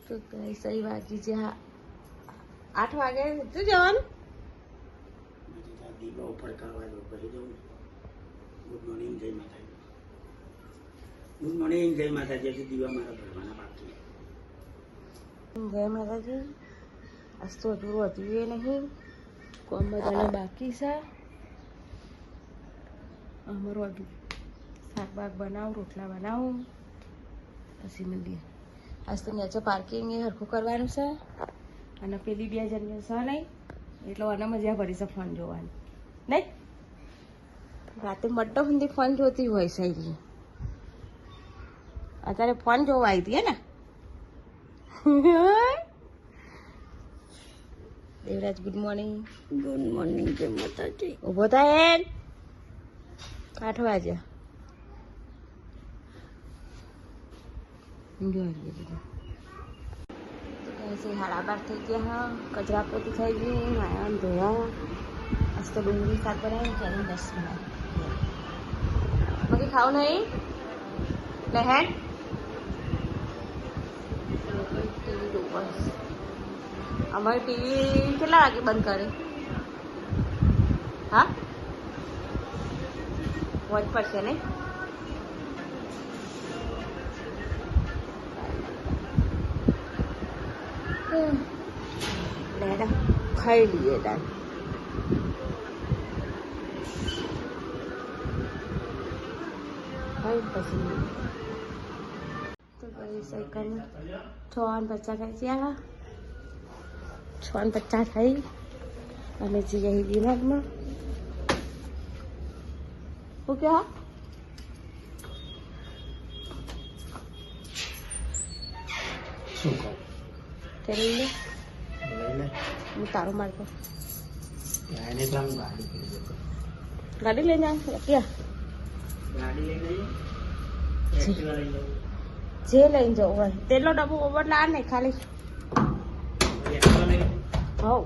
તો કઈ સહી વાગી છે. હા 8 વાગે શું જવાનું? દીવા ઉપર કરવા દો પછી જવું. ગુડ મોર્નિંગ, જય માતાજી. ગુડ મોર્નિંગ, જય માતાજી. હજી દીવા મારા ભરવાના બાકી. જય માતાજી. આજ તો અધૂરું હતું એ નહીં, કોમ બધાને બાકી છે. અમારું હજુ શાક બાક બનાવું, રોટલા બનાવું, પછી મળીએ. આજ તો નીચે પાર્કિંગ એ હરખું કરવાનું છે, અને પેલી 2 જણને છે નહીં, એટલે આને મજા પડી છે ફોન જોવાની. નહીં રાતે મટ્ટો સુધી ફોન જોતી હોય છે. અત્યારે ફોન જોવા આવી હતી ને. Devraj good morning. Good morning, જય માતાજી. ઊભો થાય 8 વાગ્યા. સાડા 12 થઈ ગયા. હા કચરા પોતી થઈ ગઈ, નાયા ધોયા. આજ તો ડુંગળી શાક બનાવી, ચણી 10 બનાવી. બાકી ખાવું નહીં લહેણ. અમારી ટીવી કેટલા વાગે બંધ કરે? હા વોચ પડશે નહીં? લેડા ખાઈ લઈએ દાળ. ખાઈ પછી તો કઈ સાયકલ 6:50 થાય છે. 6:50 થઈ અને જઈએ દિનારમાં. શું કહો? શું કહું? તેલ લે લઈ લે. હું તારું મારતો એને તો આમ ગાડી કરી દેતો. ગાડી લઈને આવ ક્યાં? ગાડી લઈને જઈએ. એક્ટિવા લઈને જવું. જે લઈને જવું હોય તેલનો ડબ્બો ઓવર લા ને ખાલી. એક્ટિવા લઈને હવ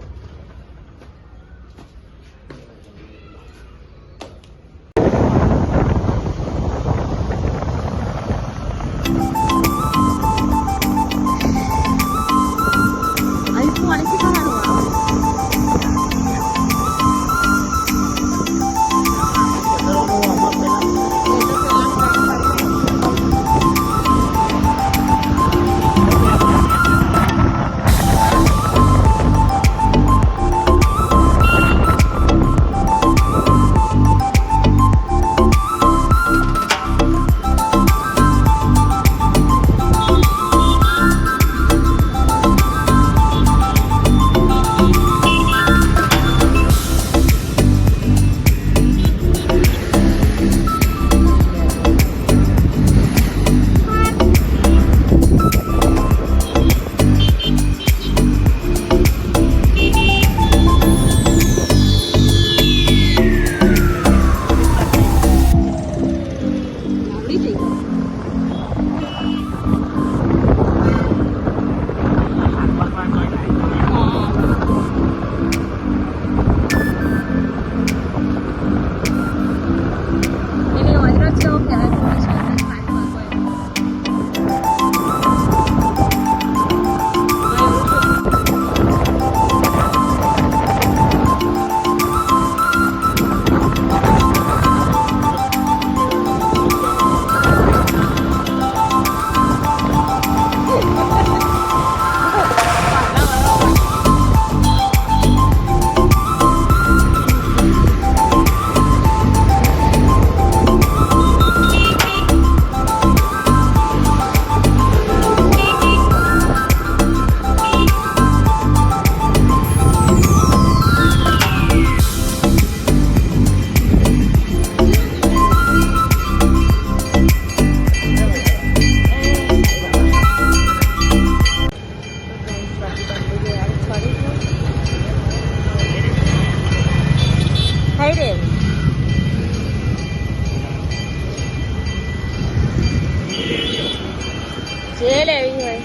જે લેવી હોય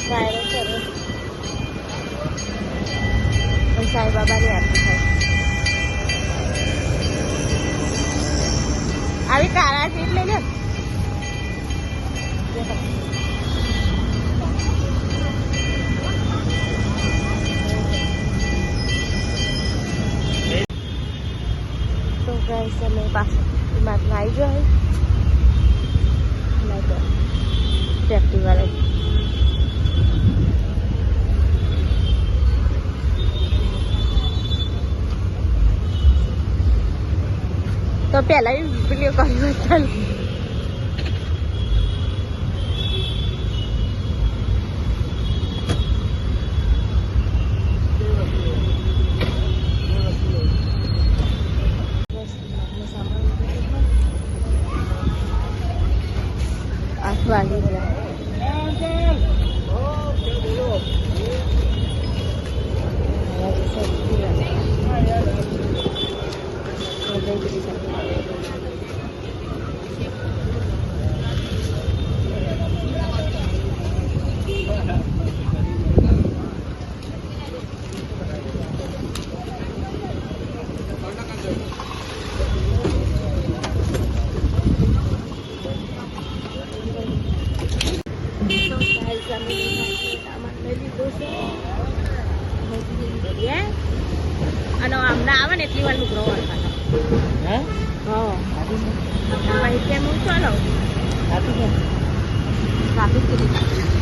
સાયરો ચલો પણ સાંઈ બાબાની આરતી થાય. આવી કાળા સીટ લઈ લે તો ગાઈસ અમે પાછું માથું આવી ગયો ટેક્ટી વાળા તો પહેલા વિડીયો કર્યો ચાલ વાગી અને અમને આવે ને એટલી વાર લુકડો ભાઈ કેમ હું ચાલો ટ્રાફિક કેટલી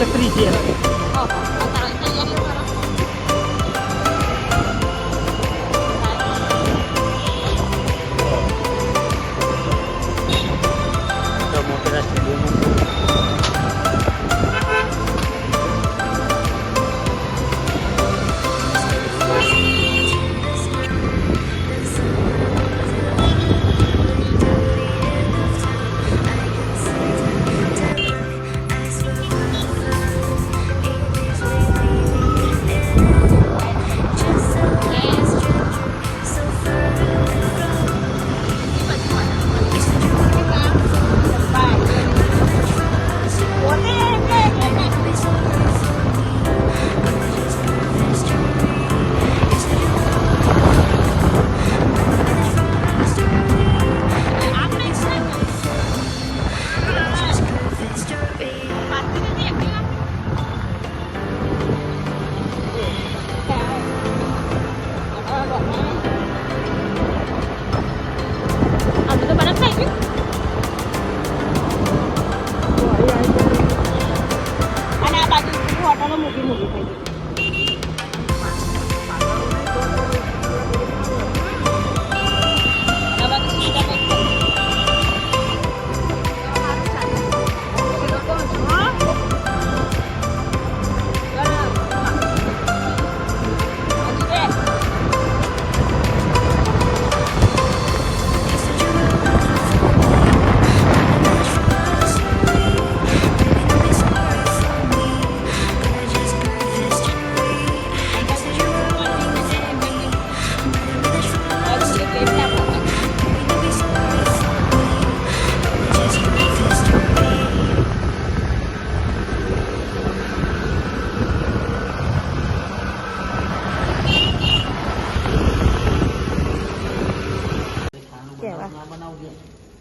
એકત્રીસ છે મોટેરા સ્ટેડિયમ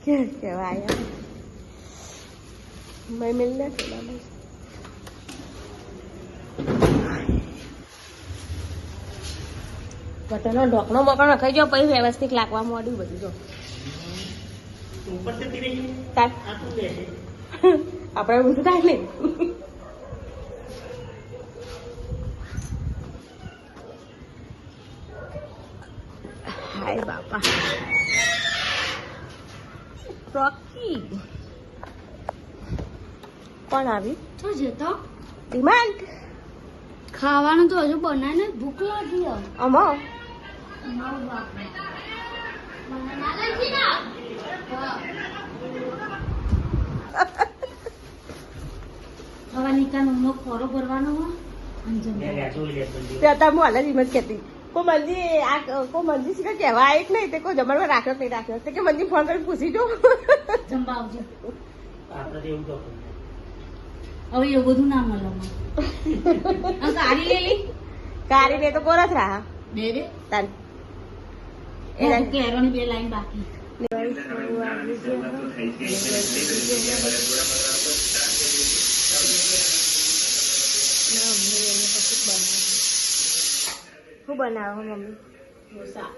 કેવા આયા મેં મિલને પેલા બટરનો ઢોકણો બકણો ખાઈ જાઓ પછી વ્યવસ્થિત લાગવા માંડ્યું બધું જો ઉપરથી પીને ગયું? તાર આ શું લે છે? આપણે બધું થાય ને હાય બાપા રોકી કોણ આવી શું છે તો ડિમાન્ડ ખાવાનું તો હજુ બનાવીને ભૂખ લાગી હવે. અમો મારું બાપ. મને ના લાગી ને? હા. હવે નિકાનો ઊંઘનો ખોરો ભરવાનો હોય અને લે, જમવાનું. લે, જોઈ લે બંધી. ત્યાં તમે હાલ જ હિંમત કહેતી કો મંજી આ કો મંજી શીખે કહેવા આવી જ નહીં તે કોઈ જમણમાં રાખ્યો જ નહીં રાખ્યો તે કે મંજી ફોન કરીને પૂછી જો જમવા આવજો. આપણે તો એવું તો કરું. હવે એવું બધું ના મળે મને. આ ગાડી લઈ લી કારી ને તો કોરસ રાહ બે બે તાન એના કેરોની બે લાઈન બાકી. શું બનાવો મમ્મી ઢોસા.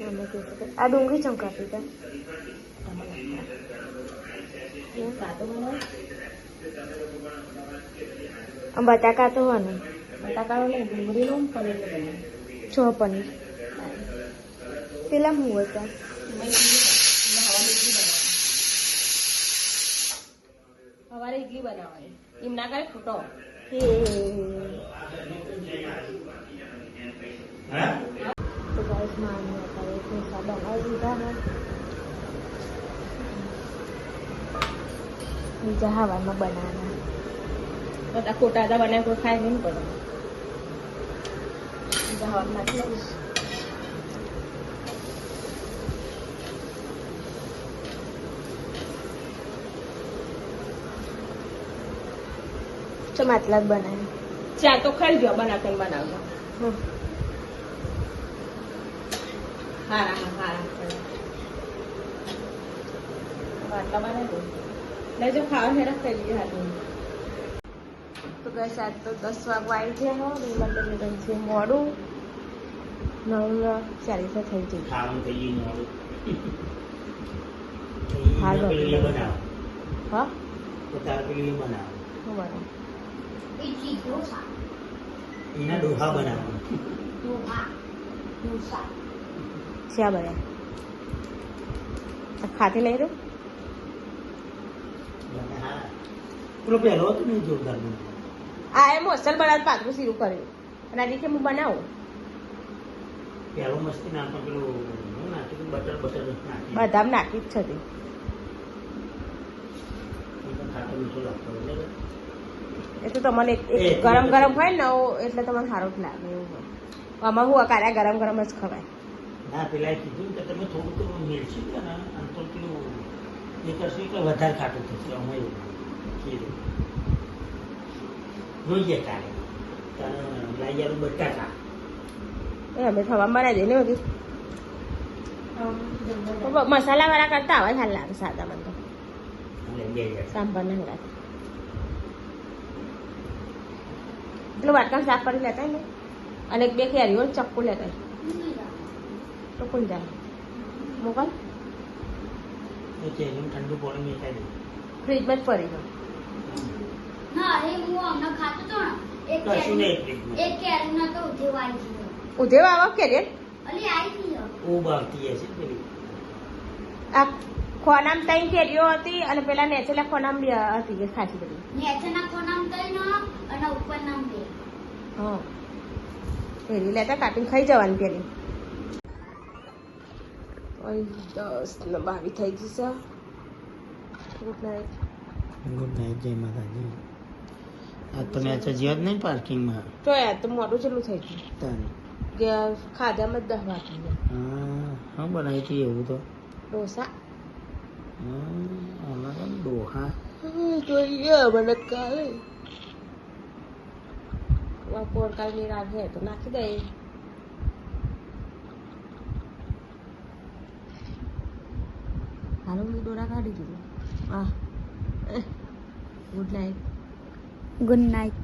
મમ્મી કહે છે કે આ ડુંગળી ચમકાતી હતા સાદો બનાવો. આમ બટાકા તો હોય બટાકાનો નહીં ડુંગળીનું પનીર બનાવો. છો પનીર પેલા હું હતા સવારે ઇડલી બનાવવાની એમ ના કરે ફૂટો. હા? તો ગાઈસ માની અત્યારે ઢોસા બનાવી દીધા ને બીજા હવામાં બનાવવાના બધા ખોટા હતા બનાવે કોઈ ખાય નહીં પડે બીજા હવામાં નાખી દઈશ ચમ આટલા જ બનાવે ચા તો ખાઈ ગયો બનાવતા બનાવતા હારા આટલા બનાવી દઉં જો ખાવા હેરા કરી લઈએ હાથું તો ગઈ આજ તો 10 વાગવા આવી ગયા હો નિમંત્રણ છે મોડું 9:40 થઈ ગઈ ખાવાનું થઈ ગયું મોડું. હાલ એના પેલું એ બનાવો. હા તો તારે પેલું એ બનાવો. શું બનાવ ઇડલી ઢોસા. એના ડોહા બનાવો. ઢોસા. શા બને ખાતી લઈ રહ્યું હા. પેલો પહેલો હતો ને એ જોરદાર બનાવો. આ એમ હોસ્ટેલ બનાવ પાતળું સીરું કર્યું અને આ રીતે હું બનાવું પહેલો મસ્તી નાખતો પેલું હું નાખ્યું બટર નાખી. બદામ નાખી જ છે તે. એ તો ખાટો મીઠો લાગતો હોય બરાબર? એ તો તમને ગરમ ગરમ હોય ને એટલે તમને સારું જ લાગે એવું હોય આમાં હું કાળા ગરમ ગરમ જ ખવાય ના પેલા કીધું ને કે તમે થોડું તો મેળશું કે ને આમ તો પેલું એ કરશું એટલે વધારે ખાટું થશે અમે એવું કીધું જોઈએ કાલે લાઈયાનું બટાકા એ અમે થવા બનાવી દઈએ ને બધું મસાલા વાળા કરતા આવે સારું લાગે સાદા મને તો અને બે જણ. સાંભાર ના લાગે પેલું વાટકા સાફ કરી લેતા ને અને 2 કેરીઓ ચક્કુ લેતા તો કોણ જાય મોકલ એ ચેરીનું ઠંડુ પાણી મેકાઈ દે. ફ્રીજમાં જ પડી ગયો ના એ હું હમણાં ખાતો તો ને એક કશું નહીં કેરી ફ્રીજમાં. એક કેરી ના તો ઉધેવાઈ ગયો. ઉધેવ આવા કેરીઓ અલી આવી ગઈ હવે. ઊભ આવતી હશે ને પેલી. આ ખોનામ 3 કેરીઓ હતી અને પેલા નેચેલા ખોનામ 2 હતી એ ખાસી બધી નીચેના કોનામ તઈ અને ઉપર નામ બે. હા કેરી લેતા કાપીને ખાઈ જવાની પેલી 10:22 થઈ ગઈ છે ગુડ નાઇટ ગુડ નાઇટ જય માતાજી. આજ તો મેચ હજી જ નહીં પાર્કિંગમાં. તો યાર તો મોડું ચેટલું થઈ ગયું તારી. કે ખાધામાં 10 વાગી ગયા હા હા બનાવી હતી એવું તો. ઢોસા આમાં તો ડોહા. જોઈએ મને કાલે બપોર કાલની રાત છે તો નાખી દે હાલો મેં દોરા કાઢી દીધું હા ગુડ નાઇટ ગુડ નાઇટ.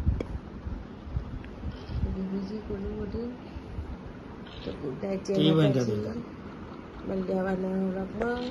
બીજી કોલી મોટી તો ગુડ નાઇટ ટીવી બંધ કરી બલદેવાનો રબર